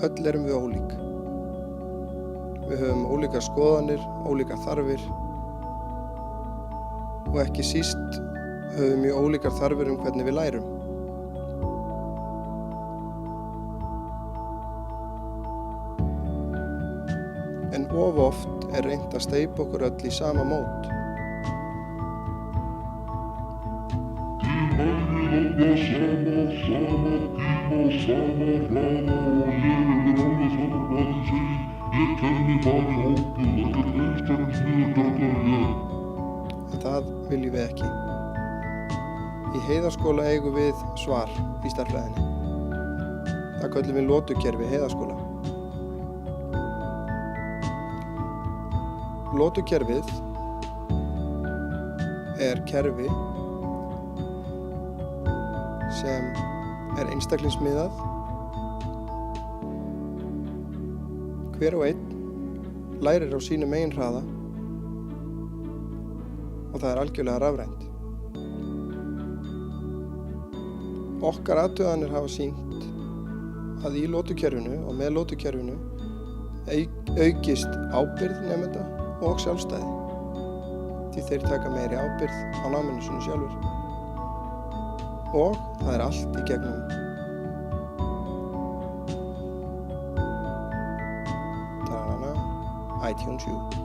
Öll erum við ólík. Við höfum ólíkar skoðanir, ólíkar þarfir og ekki síst höfum við ólíkar þarfir hvernig við lærum. En of oft reynt að steypa okkur öll í sama mót. En það viljum við ekki. Í Heiðaskóla eigum við svar í stærðfræðinni. Það köllum við lotukerfi Heiðaskóla. Lotukerfið kerfi sem einstaklingsmiðað. Hver og einn lærir á sínum eigin hraða og það algjörlega rafrænt. Okkar athuganir hafa sýnt að í lotukerfinu og með lotukerfinu aukist ábyrgð nemenda og sjálfstæði, því þeir taka meiri ábyrgð á náminu sínu sjálfur. Og það allt í gegnum iTunes U.